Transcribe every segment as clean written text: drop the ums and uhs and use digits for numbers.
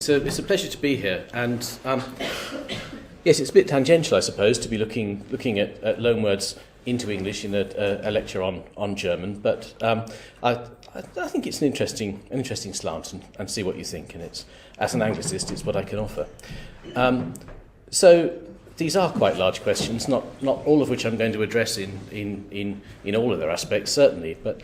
It's a pleasure to be here, and yes, it's a bit tangential, I suppose, to be looking at loanwords into English in a lecture on German. But I think it's an interesting slant, and see what you think. And it's, as an Anglicist, it's what I can offer. So these are quite large questions, not all of which I'm going to address in all of their aspects, certainly. But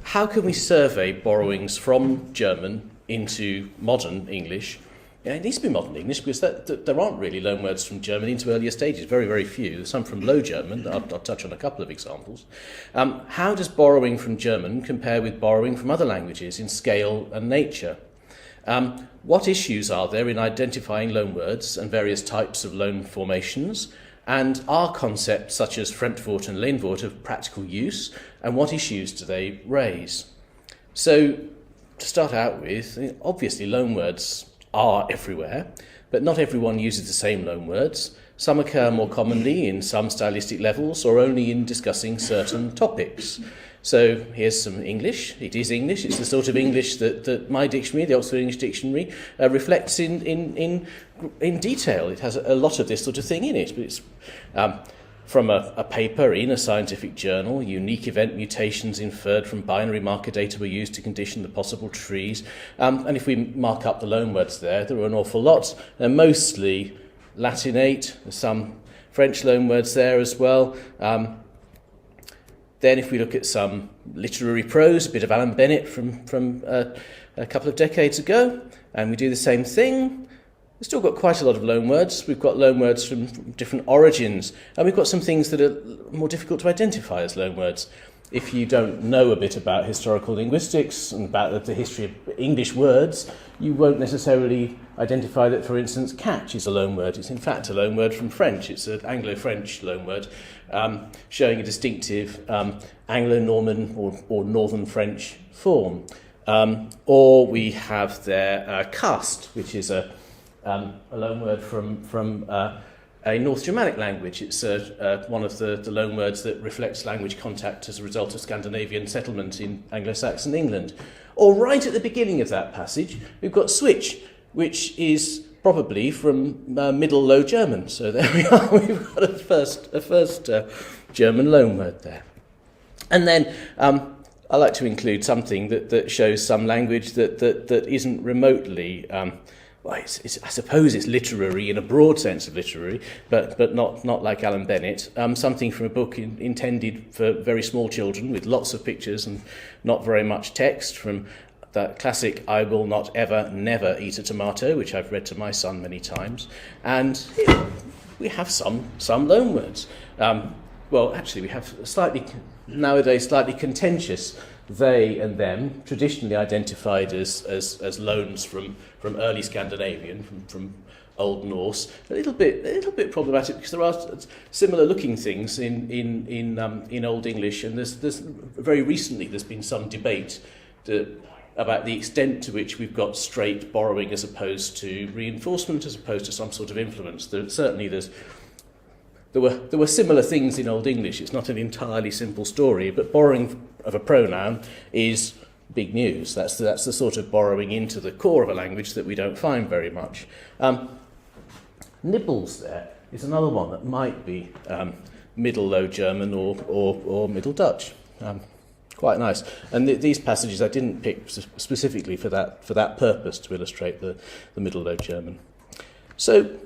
how can we survey borrowings from German into modern English? Yeah, it needs to be modern English, because there aren't really loanwords from German into earlier stages, very, very few. Some from Low German. I'll touch on a couple of examples. How does borrowing from German compare with borrowing from other languages in scale and nature? What issues are there in identifying loanwords and various types of loan formations? And are concepts such as Fremdwort and Lehnwort of practical use? And what issues do they raise? So, to start out with, obviously loanwords are everywhere, but not everyone uses the same loanwords. Some occur more commonly in some stylistic levels or only in discussing certain topics. So here's some English. It is English. It's the sort of English that my dictionary, the Oxford English Dictionary, reflects in detail. It has a lot of this sort of thing in it. But it's from a paper in a scientific journal. Unique event mutations inferred from binary marker data were used to condition the possible trees. And if we mark up the loanwords there are an awful lot. They're mostly Latinate. There's some French loanwords there as well. Then if we look at some literary prose, a bit of Alan Bennett from a couple of decades ago, and we do the same thing, we've still got quite a lot of loanwords. We've got loanwords from different origins, and we've got some things that are more difficult to identify as loanwords. If you don't know a bit about historical linguistics and about the history of English words, you won't necessarily identify that, for instance, catch is a loanword. It's in fact a loanword from French. It's an Anglo-French loanword, showing a distinctive Anglo-Norman or Northern French form. Or we have there cast, which is a loanword from a North Germanic language. It's one of the loanwords that reflects language contact as a result of Scandinavian settlement in Anglo-Saxon England. Or right at the beginning of that passage, we've got switch, which is probably from Middle Low German. So there we are. We've got a first German loanword there. And then I like to include something that shows some language that isn't remotely. I suppose it's literary in a broad sense of literary, but not like Alan Bennett. Something from a book intended for very small children with lots of pictures and not very much text, from that classic I will not ever, never eat a tomato, which I've read to my son many times. And we have some loanwords. Well, actually, we have nowadays slightly contentious they and them, traditionally identified as loans from early Scandinavian, from Old Norse. A little bit problematic, because there are similar looking things in Old English, and there's very recently there's been some debate about the extent to which we've got straight borrowing as opposed to reinforcement, as opposed to some sort of influence. There were similar things in Old English. It's not an entirely simple story, but borrowing of a pronoun is big news. That's the sort of borrowing into the core of a language that we don't find very much. Nibbles there is another one that might be Middle Low German or Middle Dutch. Quite nice. And these passages I didn't pick specifically for that purpose, to illustrate the Middle Low German. So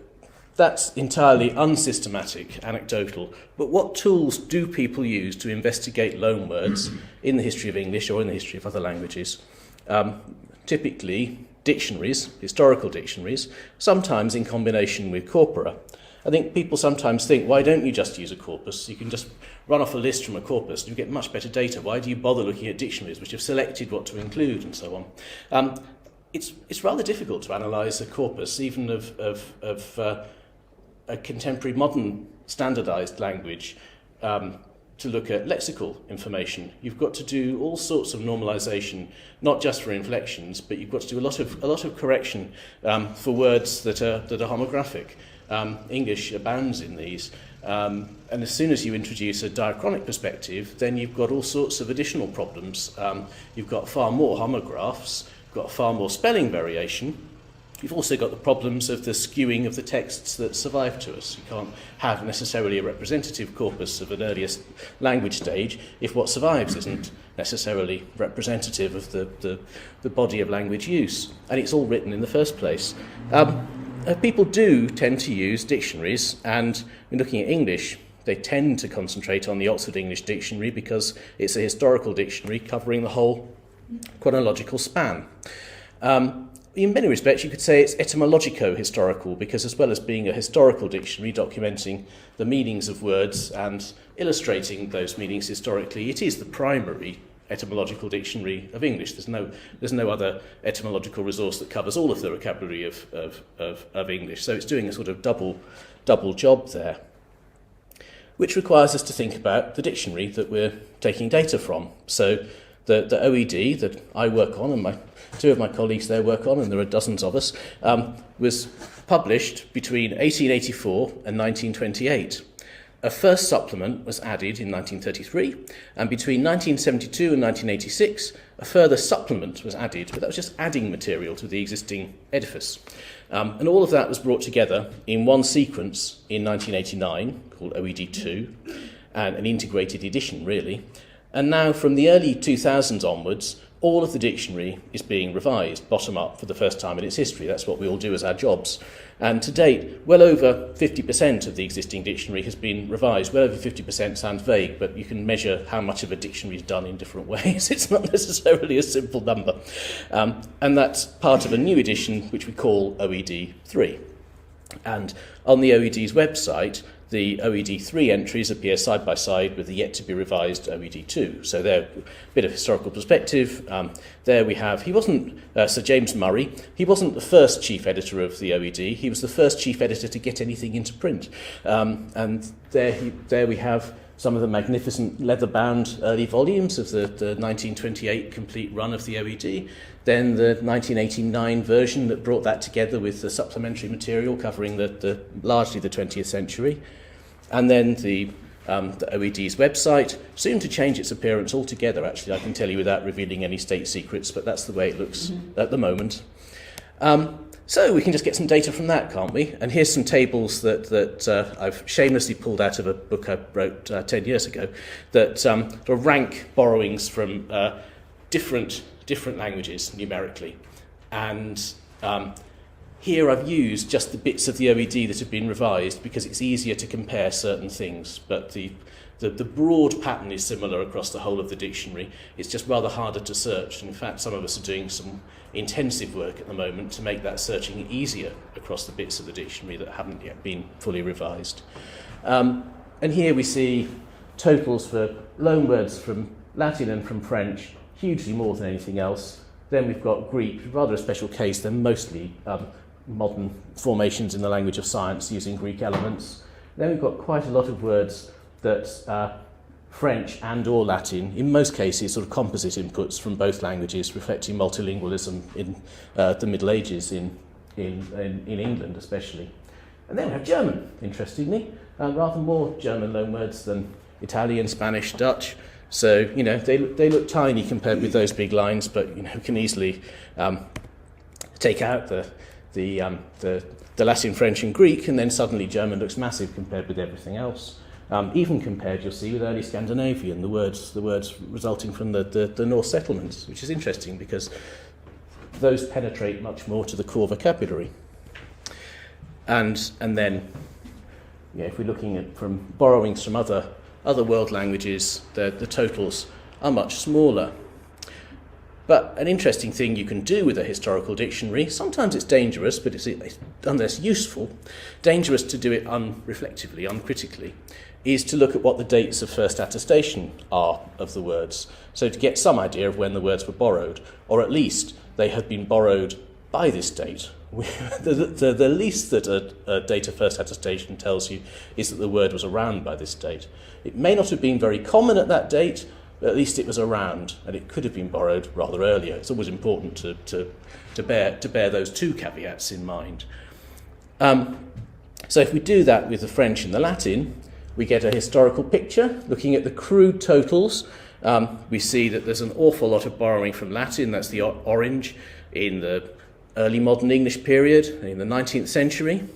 that's entirely unsystematic, anecdotal. But what tools do people use to investigate loanwords in the history of English or in the history of other languages? Typically, dictionaries, historical dictionaries, sometimes in combination with corpora. I think people sometimes think, why don't you just use a corpus? You can just run off a list from a corpus and you get much better data. Why do you bother looking at dictionaries which have selected what to include and so on? It's rather difficult to analyse a corpus, even of a contemporary modern standardised language, to look at lexical information. You've got to do all sorts of normalisation, not just for inflections, but you've got to do a lot of correction for words that are homographic. English abounds in these. And as soon as you introduce a diachronic perspective, then you've got all sorts of additional problems. You've got far more homographs, you've got far more spelling variation, You've also got the problems of the skewing of the texts that survive to us. You can't have necessarily a representative corpus of an earliest language stage if what survives isn't necessarily representative of the body of language use. And it's all written in the first place. People do tend to use dictionaries, and when looking at English, they tend to concentrate on the Oxford English Dictionary because it's a historical dictionary covering the whole chronological span. In many respects, you could say it's etymologico-historical because as well as being a historical dictionary documenting the meanings of words and illustrating those meanings historically, it is the primary etymological dictionary of English. There's no other etymological resource that covers all of the vocabulary of English. So it's doing a sort of double job there, which requires us to think about the dictionary that we're taking data from. So the OED that I work on and two of my colleagues there work on, and there are dozens of us, was published between 1884 and 1928. A first supplement was added in 1933, and between 1972 and 1986, a further supplement was added, but that was just adding material to the existing edifice. And all of that was brought together in one sequence in 1989, called OED2, and an integrated edition, really. And now, from the early 2000s onwards, all of the dictionary is being revised, bottom up, for the first time in its history. That's what we all do as our jobs. And to date, well over 50% of the existing dictionary has been revised. Well over 50% sounds vague, but you can measure how much of a dictionary is done in different ways. It's not necessarily a simple number. And that's part of a new edition, which we call OED 3. And on the OED's website, the OED3 entries appear side by side with the yet-to-be-revised OED2. So they're a bit of historical perspective. There we have, he wasn't Sir James Murray. He wasn't the first chief editor of the OED. He was the first chief editor to get anything into print. And there we have some of the magnificent leather-bound early volumes of the 1928 complete run of the OED. Then the 1989 version that brought that together with the supplementary material covering largely the 20th century. And then the OED's website, soon to change its appearance altogether, actually, I can tell you without revealing any state secrets, but that's the way it looks at the moment. So we can just get some data from that, can't we? And here's some tables that I've shamelessly pulled out of a book I wrote 10 years ago that sort of rank borrowings from different languages numerically. And here I've used just the bits of the OED that have been revised because it's easier to compare certain things, but the broad pattern is similar across the whole of the dictionary. It's just rather harder to search. And in fact, some of us are doing some intensive work at the moment to make that searching easier across the bits of the dictionary that haven't yet been fully revised. And here we see totals for loanwords from Latin and from French, hugely more than anything else. Then we've got Greek, rather a special case. They're mostly modern formations in the language of science using Greek elements. Then we've got quite a lot of words that French and or Latin, in most cases sort of composite inputs from both languages, reflecting multilingualism in the Middle Ages in England especially. And then we have German, interestingly, rather more German loanwords than Italian, Spanish, Dutch. So, they look tiny compared with those big lines, but, we can easily take out the Latin, French and Greek, and then suddenly German looks massive compared with everything else. Even compared, you'll see, with early Scandinavian, the words resulting from the Norse settlements, which is interesting because those penetrate much more to the core vocabulary. And then, if we're looking at from borrowings from other world languages, the totals are much smaller. But an interesting thing you can do with a historical dictionary, sometimes it's dangerous, but it's unless useful, dangerous to do it unreflectively, uncritically, is to look at what the dates of first attestation are of the words. So to get some idea of when the words were borrowed, or at least they had been borrowed by this date. The least that a date of first attestation tells you is that the word was around by this date. It may not have been very common at that date, but at least it was around, and it could have been borrowed rather earlier. It's always important to bear those two caveats in mind. So if we do that with the French and the Latin, we get a historical picture. Looking at the crude totals, we see that there's an awful lot of borrowing from Latin. That's the orange in the early modern English period in the 19th century.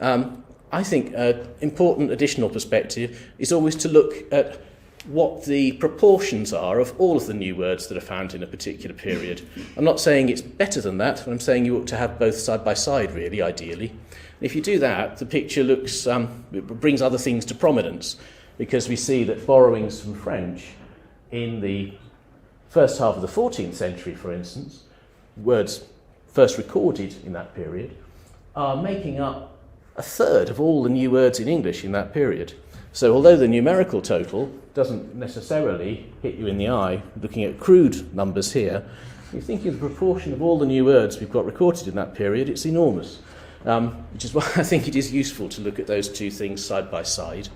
I think an important additional perspective is always to look at what the proportions are of all of the new words that are found in a particular period. I'm not saying it's better than that, but I'm saying you ought to have both side by side, really, ideally. And if you do that, the picture looks, it brings other things to prominence, because we see that borrowings from French in the first half of the 14th century, for instance, words first recorded in that period, are making up a third of all the new words in English in that period. So although the numerical total doesn't necessarily hit you in the eye, looking at crude numbers here, you're thinking of the proportion of all the new words we've got recorded in that period, it's enormous. Which is why I think it is useful to look at those two things side by side.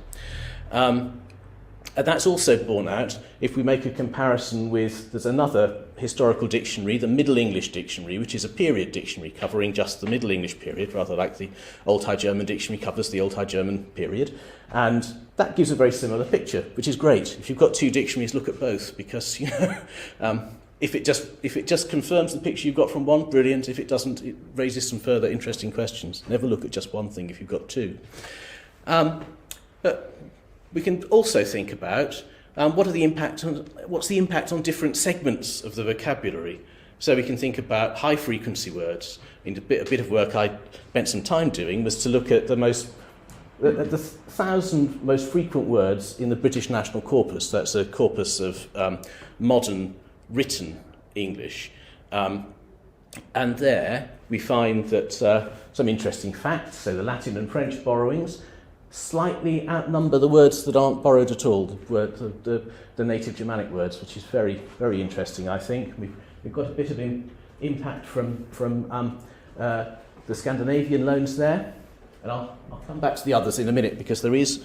And that's also borne out if we make a comparison with, there's another historical dictionary, the Middle English Dictionary, which is a period dictionary covering just the Middle English period, rather like the Old High German Dictionary covers the Old High German period. And that gives a very similar picture, which is great. If you've got two dictionaries, look at both, because, if it just confirms the picture you've got from one, brilliant. If it doesn't, it raises some further interesting questions. Never look at just one thing if you've got two. But we can also think about what's the impact on different segments of the vocabulary. So we can think about high frequency words. A bit of work I spent some time doing was to look at the 1,000 most frequent words in the British National Corpus. That's a corpus of modern written English. And there we find that some interesting facts. So the Latin and French borrowings slightly outnumber the words that aren't borrowed at all, the native Germanic words, which is very, very interesting, I think. We've got a bit of impact from the Scandinavian loans there. And I'll come back to the others in a minute, because there is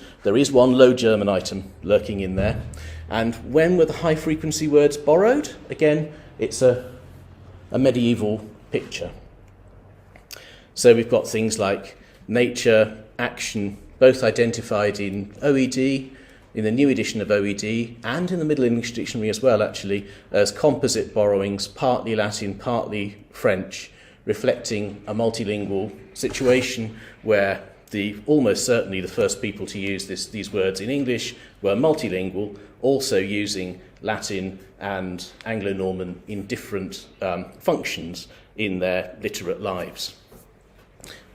one Low German item lurking in there. And when were the high-frequency words borrowed? Again, it's a medieval picture. So we've got things like nature, action, both identified in OED, in the new edition of OED, and in the Middle English Dictionary as well, actually, as composite borrowings, partly Latin, partly French, reflecting a multilingual situation where almost certainly the first people to use these words in English were multilingual, also using Latin and Anglo-Norman in different functions in their literate lives.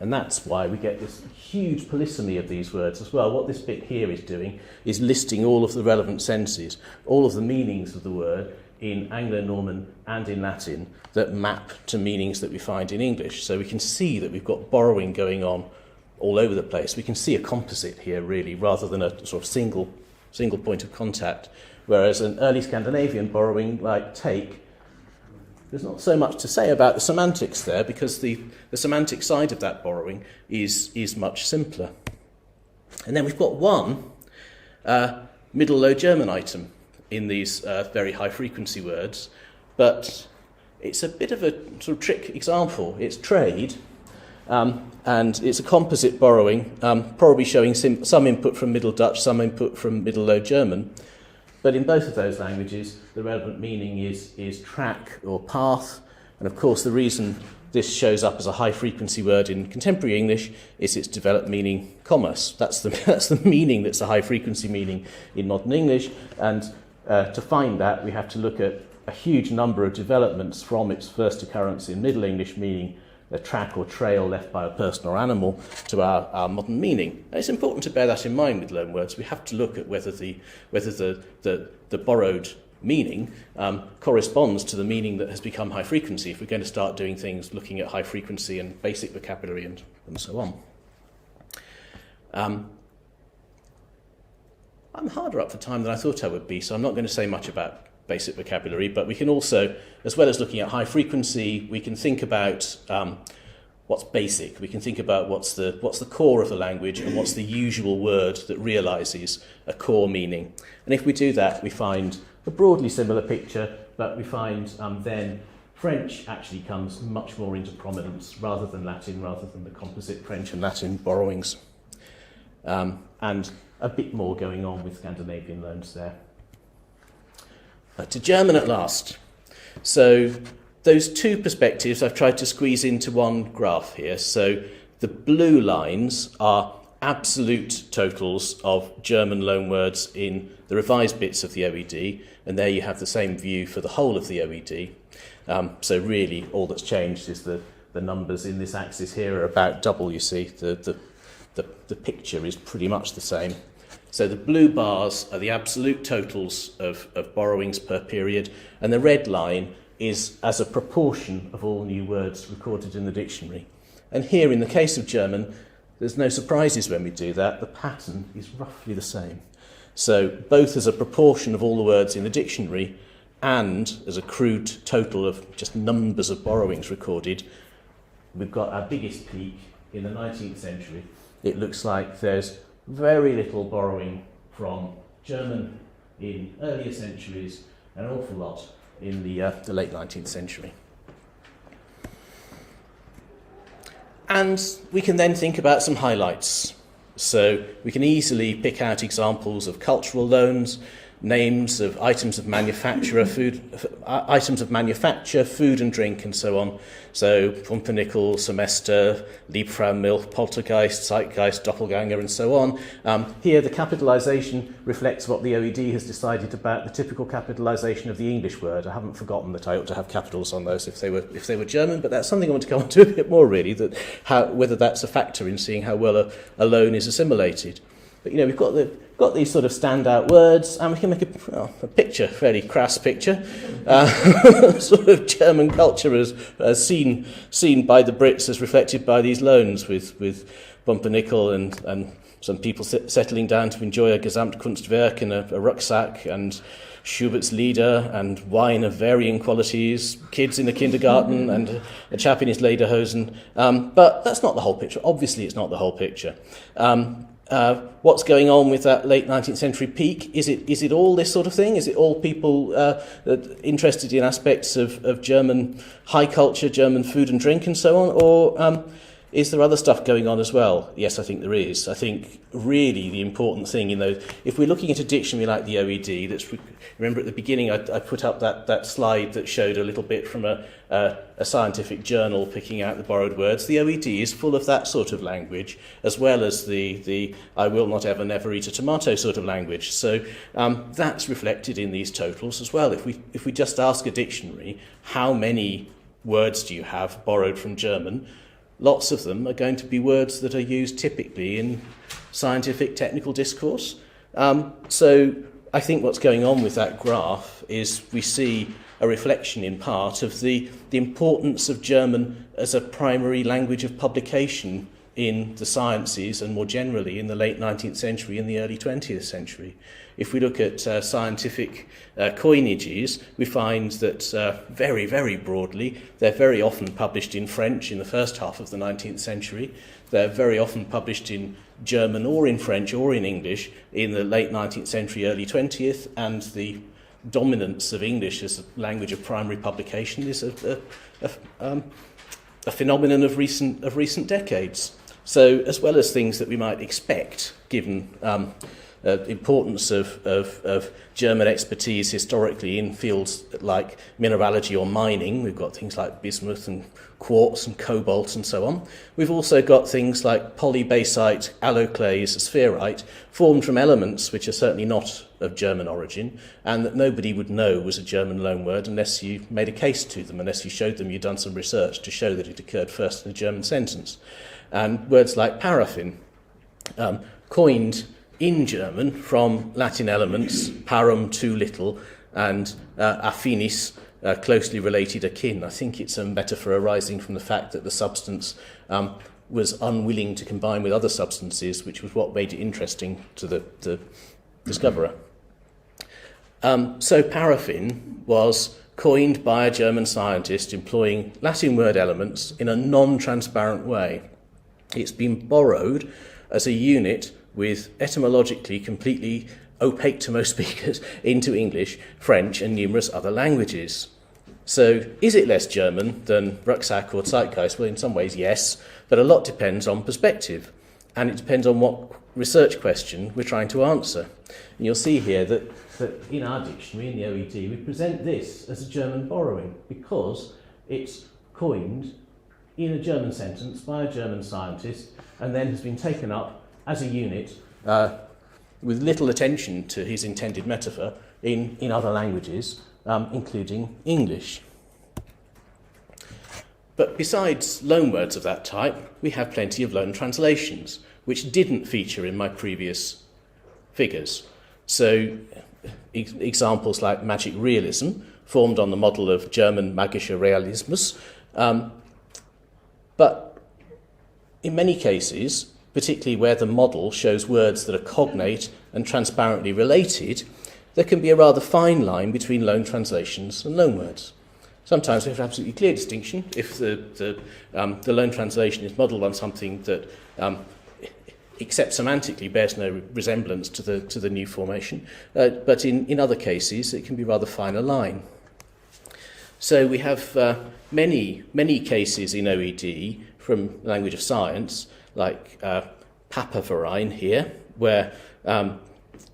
And that's why we get this huge polysemy of these words as well. What this bit here is doing is listing all of the relevant senses, all of the meanings of the word in Anglo-Norman and in Latin that map to meanings that we find in English. So we can see that we've got borrowing going on all over the place. We can see a composite here, really, rather than a sort of single point of contact. Whereas an early Scandinavian borrowing like take, there's not so much to say about the semantics there, because the semantic side of that borrowing is much simpler. And then we've got one Middle Low German item in these very high frequency words, but it's a bit of a sort of trick example. It's trade, and it's a composite borrowing, probably showing some input from Middle Dutch, some input from Middle Low German. But in both of those languages, the relevant meaning is track or path. And of course, the reason this shows up as a high-frequency word in contemporary English is its developed meaning commerce. That's the meaning that's a high-frequency meaning in modern English. And to find that, we have to look at a huge number of developments from its first occurrence in Middle English, meaning a track or trail left by a person or animal, to our modern meaning. And it's important to bear that in mind with loanwords. We have to look at whether the borrowed meaning corresponds to the meaning that has become high frequency, if we're going to start doing things looking at high frequency and basic vocabulary and so on. I'm harder up for time than I thought I would be, so I'm not going to say much about basic vocabulary, but we can also, as well as looking at high frequency, we can think about what's basic. We can think about what's the core of the language and what's the usual word that realises a core meaning. And if we do that, we find a broadly similar picture, but we find then French actually comes much more into prominence rather than Latin, rather than the composite French and Latin borrowings. And a bit more going on with Scandinavian loans there. To German at last. So those two perspectives I've tried to squeeze into one graph here. So the blue lines are absolute totals of German loanwords in the revised bits of the OED, and there you have the same view for the whole of the OED. So really all that's changed is the numbers in this axis here are about double, you see. The picture is pretty much the same. So the blue bars are the absolute totals of borrowings per period, and the red line is as a proportion of all new words recorded in the dictionary. And here, in the case of German, there's no surprises when we do that. The pattern is roughly the same. So both as a proportion of all the words in the dictionary and as a crude total of just numbers of borrowings recorded, we've got our biggest peak in the 19th century. It looks like there's very little borrowing from German in earlier centuries, an awful lot in the late 19th century. And we can then think about some highlights. So we can easily pick out examples of cultural loans, names of items of manufacture, food and drink, and so on. So Pumpernickel, Semester, Liebfrau, Milch, Poltergeist, Zeitgeist, Doppelganger, and so on. Here the capitalisation reflects what the OED has decided about the typical capitalisation of the English word. I haven't forgotten that I ought to have capitals on those if they were German, but that's something I want to come on to a bit more, really, whether that's a factor in seeing how well a loan is assimilated. But, we've got these sort of standout words, and we can make a picture, fairly crass picture, sort of German culture as seen by the Brits as reflected by these loans, with Pumpernickel and some people settling down to enjoy a Gesamtkunstwerk in a rucksack, and Schubert's Lieder, and wine of varying qualities, kids in a kindergarten, and a chap in his lederhosen. But that's not the whole picture. Obviously, it's not the whole picture. What's going on with that late 19th century peak? Is it all this sort of thing? Is it all people interested in aspects of German high culture, German food and drink and so on? Or is there other stuff going on as well? Yes, I think there is. I think really the important thing, if we're looking at a dictionary like the OED, remember at the beginning I put up that slide that showed a little bit from a scientific journal picking out the borrowed words. The OED is full of that sort of language, as well as the I will not ever never eat a tomato sort of language. So that's reflected in these totals as well. If we just ask a dictionary, how many words do you have borrowed from German? Lots of them are going to be words that are used typically in scientific technical discourse. So I think what's going on with that graph is we see a reflection in part of the importance of German as a primary language of publication in the sciences and more generally in the late 19th century and the early 20th century. If we look at scientific coinages, we find that very, very broadly, they're very often published in French in the first half of the 19th century. They're very often published in German or in French or in English in the late 19th century, early 20th, and the dominance of English as a language of primary publication is a phenomenon of recent decades. So, as well as things that we might expect, given importance of German expertise historically in fields like mineralogy or mining, we've got things like bismuth and quartz and cobalt and so on. We've also got things like polybasite, alloclase, spherite, formed from elements which are certainly not of German origin, and that nobody would know was a German loanword unless you made a case to them, unless you showed them you'd done some research to show that it occurred first in a German sentence. And words like paraffin, coined in German from Latin elements, parum, too little, and affinis, closely related, akin. I think it's a metaphor arising from the fact that the substance was unwilling to combine with other substances, which was what made it interesting to the discoverer. So paraffin was coined by a German scientist employing Latin word elements in a non-transparent way. It's been borrowed as a unit with etymologically completely opaque to most speakers into English, French, and numerous other languages. So is it less German than Rucksack or Zeitgeist? Well, in some ways, yes, but a lot depends on perspective, and it depends on what research question we're trying to answer. And you'll see here that in our dictionary, in the OED, we present this as a German borrowing because It's coined in a German sentence by a German scientist and then has been taken up as a unit with little attention to his intended metaphor in other languages, including English. But besides loanwords of that type, we have plenty of loan translations, which didn't feature in my previous figures. So examples like magic realism, formed on the model of German magischer Realismus, but in many cases, particularly where the model shows words that are cognate and transparently related, there can be a rather fine line between loan translations and loanwords. Sometimes we have an absolutely clear distinction if the loan translation is modelled on something that, except semantically, bears no resemblance to the new formation. But in other cases, it can be rather finer line. So we have many cases in OED from the language of science, like papaverine here, where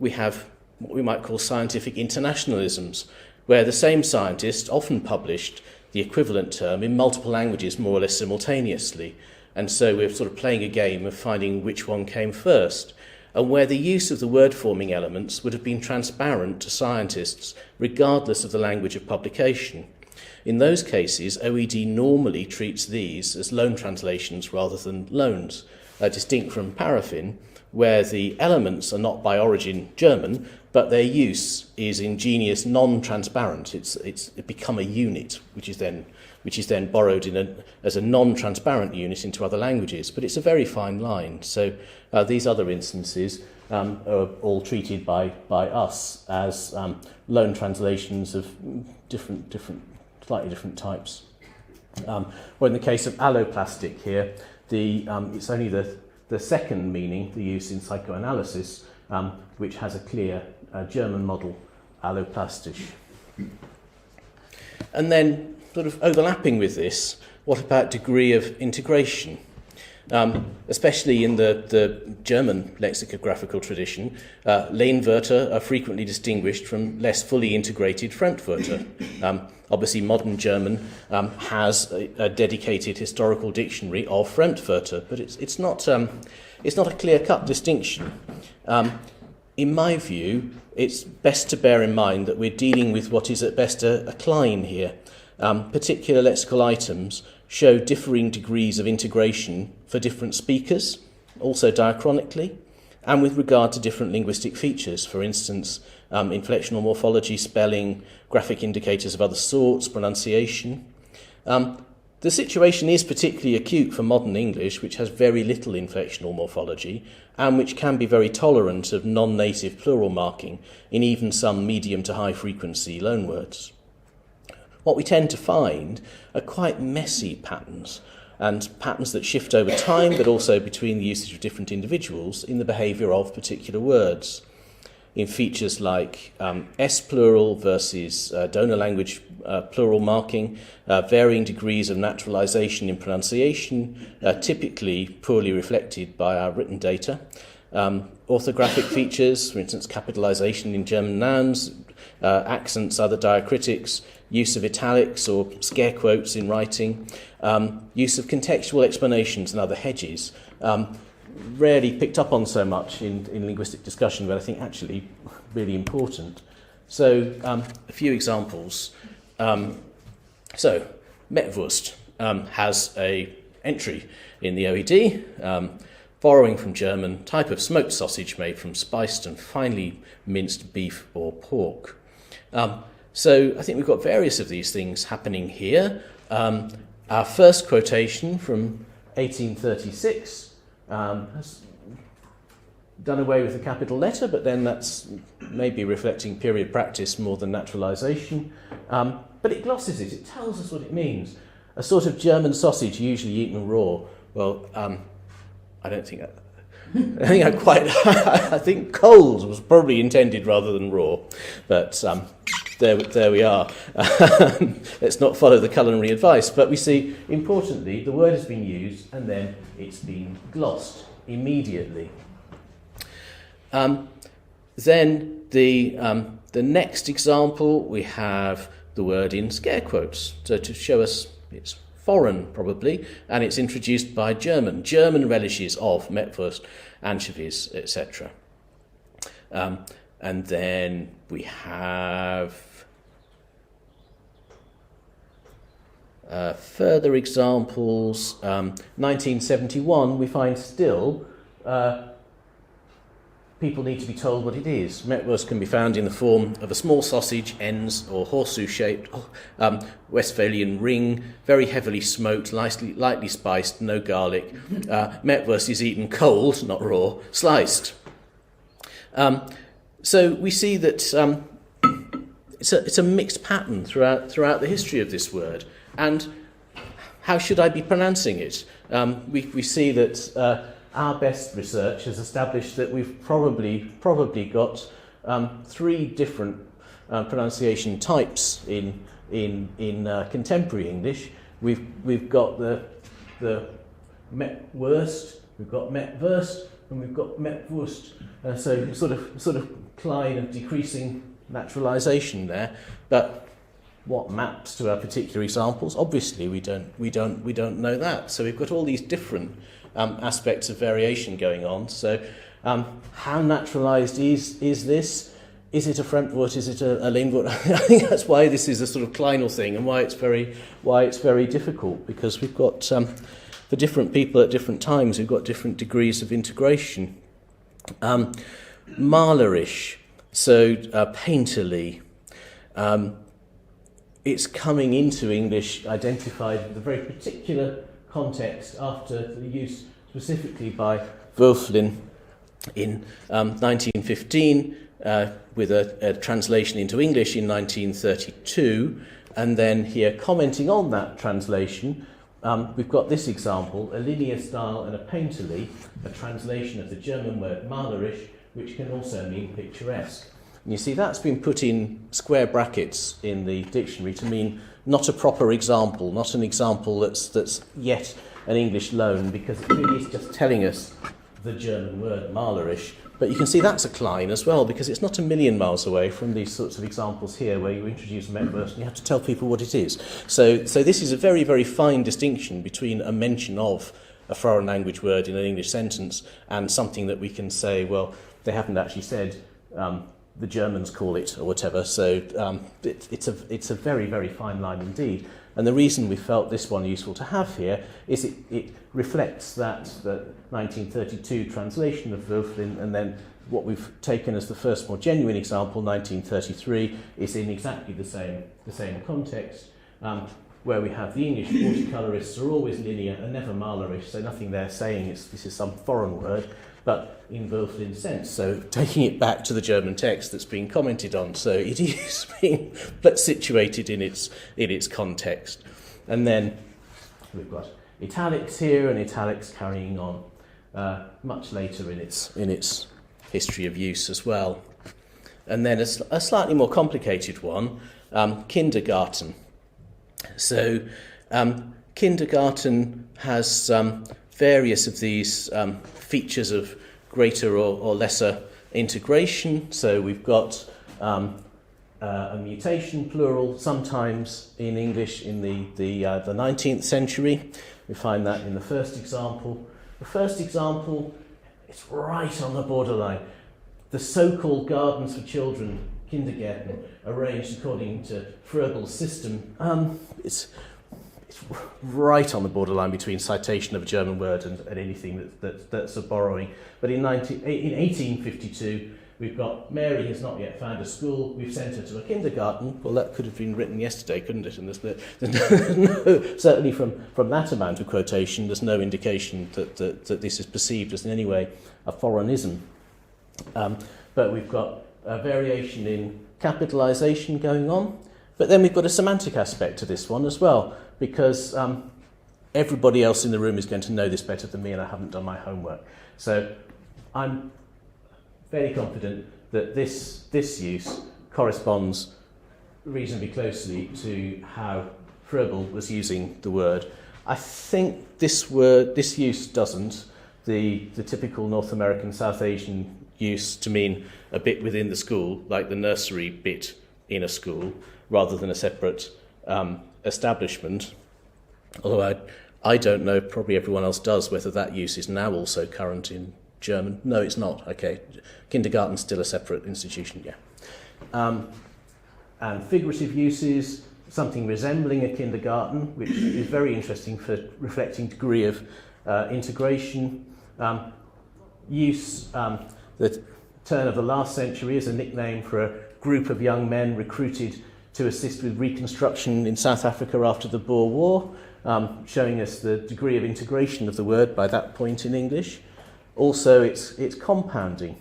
we have what we might call scientific internationalisms, where the same scientist often published the equivalent term in multiple languages more or less simultaneously. And so we're sort of playing a game of finding which one came first, and where the use of the word-forming elements would have been transparent to scientists regardless of the language of publication. In those cases, OED normally treats these as loan translations rather than loans, distinct from paraffin, where the elements are not by origin German, but their use is ingenious, non-transparent. It's become a unit, which is then borrowed as a non-transparent unit into other languages. But it's a very fine line. So these other instances are all treated by us as loan translations of slightly different types. Well, in the case of alloplastic here, it's only the second meaning, the use in psychoanalysis, which has a clear German model, alloplastisch. And then, sort of overlapping with this, what about degree of integration? Especially in the German lexicographical tradition, Lehnwörter are frequently distinguished from less fully integrated Fremdwörter. Obviously, modern German has a dedicated historical dictionary of Fremdwörter, but it's not a clear-cut distinction. In my view, it's best to bear in mind that we're dealing with what is at best a Klein here. Particular lexical items show differing degrees of integration for different speakers, also diachronically, and with regard to different linguistic features, for instance, inflectional morphology, spelling, graphic indicators of other sorts, pronunciation. The situation is particularly acute for modern English, which has very little inflectional morphology and which can be very tolerant of non-native plural marking in even some medium to high frequency loanwords. What we tend to find are quite messy patterns, and patterns that shift over time, but also between the usage of different individuals in the behaviour of particular words. In features like S plural versus donor language plural marking, varying degrees of naturalisation in pronunciation, typically poorly reflected by our written data. Orthographic features, for instance, capitalisation in German nouns, accents, other diacritics, use of italics or scare quotes in writing, use of contextual explanations and other hedges, rarely picked up on so much in linguistic discussion, but I think actually really important. So a few examples. So Metwurst has a entry in the OED, borrowing from German, type of smoked sausage made from spiced and finely minced beef or pork. So I think we've got various of these things happening here. Our first quotation from 1836 has done away with the capital letter, but then that's maybe reflecting period practice more than naturalisation. But it glosses it. It tells us what it means. A sort of German sausage usually eaten raw. Well, I don't think I think cold was probably intended rather than raw, but there we are. Let's not follow the culinary advice, but we see, importantly, the word has been used and then it's been glossed immediately. Then the next example, we have the word in scare quotes, so to show us It's foreign, probably, and it's introduced by German relishes of Metwurst, anchovies, etc. And then we have further examples. 1971, we find still people need to be told what it is. Metwurst can be found in the form of a small sausage, ends or horseshoe-shaped Westphalian ring, very heavily smoked, lightly spiced, no garlic. Metwurst is eaten cold, not raw, sliced. So we see that it's a mixed pattern throughout the history of this word. And how should I be pronouncing it? We see that our best research has established that we've probably got three different pronunciation types in contemporary English. We've got the Metwurst, we've got Metwurst, and we've got Metwurst. So sort of decline of decreasing naturalisation there, but what maps to our particular examples? Obviously, we don't know that. So we've got all these different aspects of variation going on. So how naturalised is this? Is it a Fremdwort? Is it a Linguist? I think that's why this is a sort of Kleinel thing, and why it's very difficult, because we've got for different people at different times, we've got different degrees of integration. Malerish, so painterly. It's coming into English identified with a very particular context after the use specifically by Wölflin in 1915 with a translation into English in 1932, and then here commenting on that translation, we've got this example: a linear style and a painterly, a translation of the German word malerisch, which can also mean picturesque. And you see that's been put in square brackets in the dictionary to mean not a proper example, not an example that's yet an English loan, because it really is just telling us the German word malerisch. But you can see that's a Klein as well, because it's not a million miles away from these sorts of examples here where you introduce Metwurst and you have to tell people what it is. So this is a very, very fine distinction between a mention of a foreign language word in an English sentence and something that we can say, well, they haven't actually said the Germans call it or whatever. So it's a very, very fine line indeed. And the reason we felt this one useful to have here is it reflects that the 1932 translation of Wölflin, and then what we've taken as the first more genuine example, 1933, is in exactly the same context, where we have the English watercolourists are always linear and never malerish, so nothing there saying this is some foreign word, but in Wölflin's sense, so taking it back to the German text that's been commented on, so it is being situated in its context. And then we've got italics here, and italics carrying on much later in its history of use as well. And then a slightly more complicated one, kindergarten. So kindergarten has various of these features of greater or lesser integration. So we've got a mutation plural sometimes in English in the 19th century. We find that in the first example. The first example, it's right on the borderline. The so-called gardens for children, Kindergärten, arranged according to Froebel's system. It's right on the borderline between citation of a German word and anything that's a borrowing. But in 1852, we've got Mary has not yet found a school, we've sent her to a kindergarten. Well, that could have been written yesterday, couldn't it? And there's no, certainly from that amount of quotation, there's no indication that this is perceived as in any way a foreignism. But we've got a variation in capitalisation going on. But then we've got a semantic aspect to this one as well, because everybody else in the room is going to know this better than me, and I haven't done my homework. So I'm fairly confident that this use corresponds reasonably closely to how Froebel was using the word. I think this use doesn't. The typical North American, South Asian use to mean a bit within the school, like the nursery bit in a school, rather than a separate establishment. Although I don't know, probably everyone else does, whether that use is now also current in German. No, it's not. Okay, kindergarten's still a separate institution, yeah. And figurative uses, something resembling a kindergarten, which is very interesting for reflecting degree of integration. The turn of the last century as a nickname for a group of young men recruited to assist with reconstruction in South Africa after the Boer War, showing us the degree of integration of the word by that point in English. Also, it's compounding.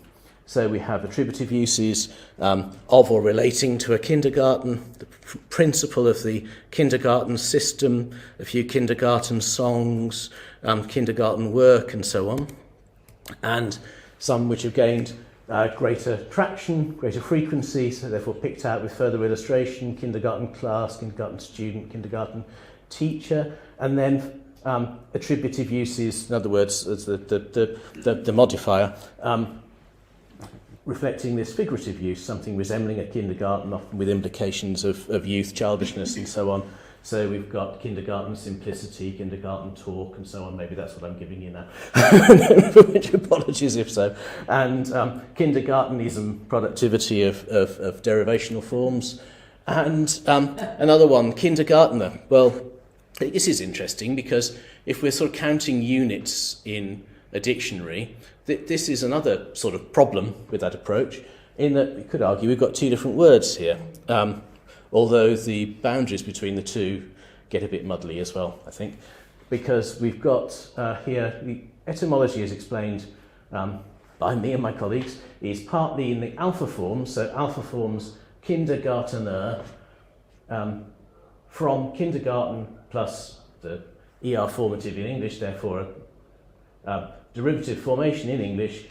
So we have attributive uses of or relating to a kindergarten, the principle of the kindergarten system, a few kindergarten songs, kindergarten work, and so on. And some which have gained greater traction, greater frequency, so therefore picked out with further illustration: kindergarten class, kindergarten student, kindergarten teacher, and then attributive uses, in other words, as the modifier, reflecting this figurative use, something resembling a kindergarten, often with implications of youth, childishness, and so on. So we've got kindergarten simplicity, kindergarten talk, and so on. Maybe that's what I'm giving you now, for which apologies if so. And kindergartenism, productivity of derivational forms. And another one, kindergartner. Well, this is interesting because if we're sort of counting units in a dictionary, this is another sort of problem with that approach, in that we could argue we've got two different words here, although the boundaries between the two get a bit muddly as well, I think, because we've got here, the etymology is explained by me and my colleagues, is partly in the alpha form, so alpha forms kindergartener, from kindergarten plus the ER formative in English, therefore a derivative formation in English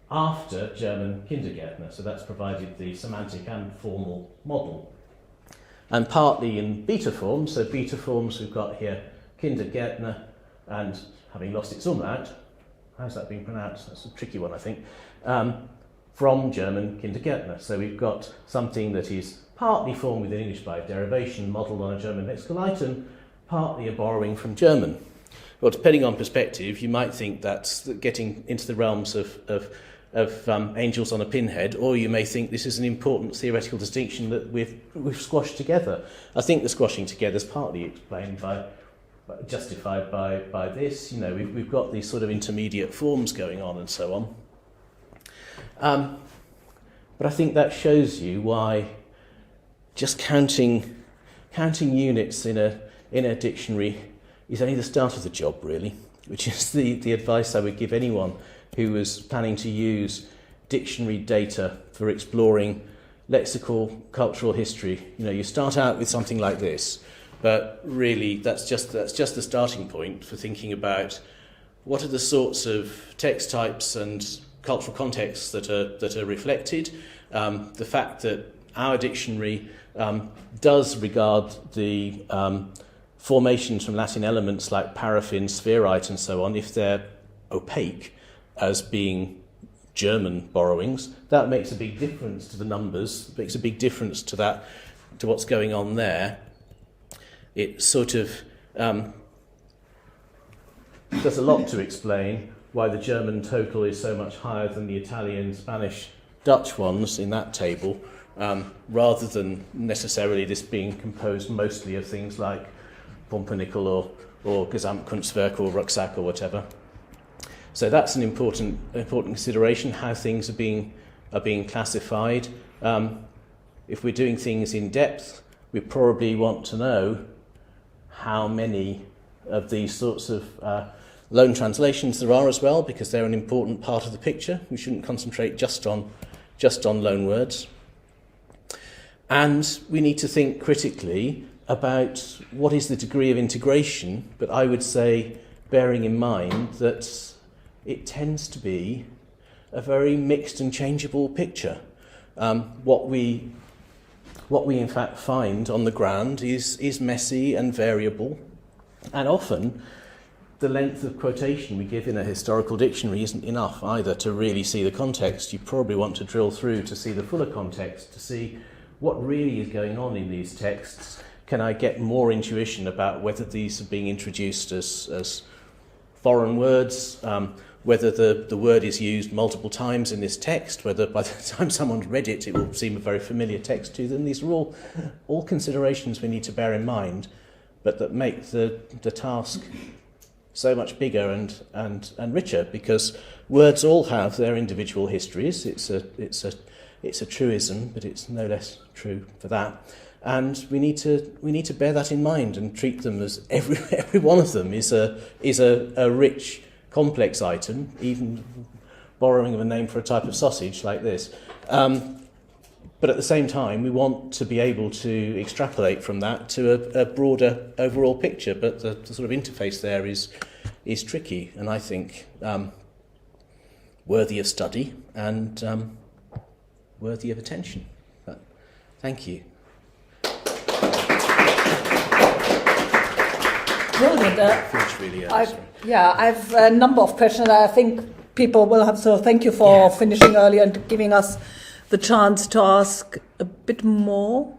after German Kindergärtner. So that's provided the semantic and formal model. And partly in beta forms, so beta forms we've got here Kindergärtner, and having lost its umlaut, how's that being pronounced? That's a tricky one, I think, from German Kindergärtner. So we've got something that is partly formed within English by derivation, modelled on a German lexical item, partly a borrowing from German. Well, depending on perspective, you might think that's getting into the realms of angels on a pinhead, or you may think this is an important theoretical distinction that we've squashed together. I think the squashing together is partly explained justified by this. You know, we've got these sort of intermediate forms going on and so on. But I think that shows you why just counting units in a dictionary is only the start of the job, really, which is the advice I would give anyone who was planning to use dictionary data for exploring lexical cultural history. You know, you start out with something like this, but really that's just the starting point for thinking about what are the sorts of text types and cultural contexts that are reflected. The fact that our dictionary does regard the formations from Latin elements like paraffin, spherite, and so on, if they're opaque, as being German borrowings, that makes a big difference to the numbers, makes a big difference to what's going on there. It sort of does a lot to explain why the German total is so much higher than the Italian, Spanish, Dutch ones in that table, rather than necessarily this being composed mostly of things like Pumpernickel or Gesamtkunstwerk or Rucksack or whatever. So that's an important consideration, how things are being classified. If we're doing things in depth, we probably want to know how many of these sorts of loan translations there are as well, because they're an important part of the picture. We shouldn't concentrate just on loan words. And we need to think critically about what is the degree of integration, but I would say bearing in mind that it tends to be a very mixed and changeable picture. What we in fact find on the ground is messy and variable, and often the length of quotation we give in a historical dictionary isn't enough either to really see the context. You probably want to drill through to see the fuller context, to see what really is going on in these texts, can I get more intuition about whether these are being introduced as foreign words, whether the word is used multiple times in this text, whether by the time someone's read it, it will seem a very familiar text to them. These are all considerations we need to bear in mind, but that make the task so much bigger and richer, because words all have their individual histories. It's a truism, but it's no less true for that. And we need to bear that in mind and treat them as every one of them is a rich, complex item, even borrowing of a name for a type of sausage like this. But at the same time, we want to be able to extrapolate from that to a broader overall picture. But the sort of interface there is tricky, and I think worthy of study and worthy of attention. But thank you. Brilliant. I've a number of questions. I think people will have. So thank you for finishing early and giving us the chance to ask a bit more.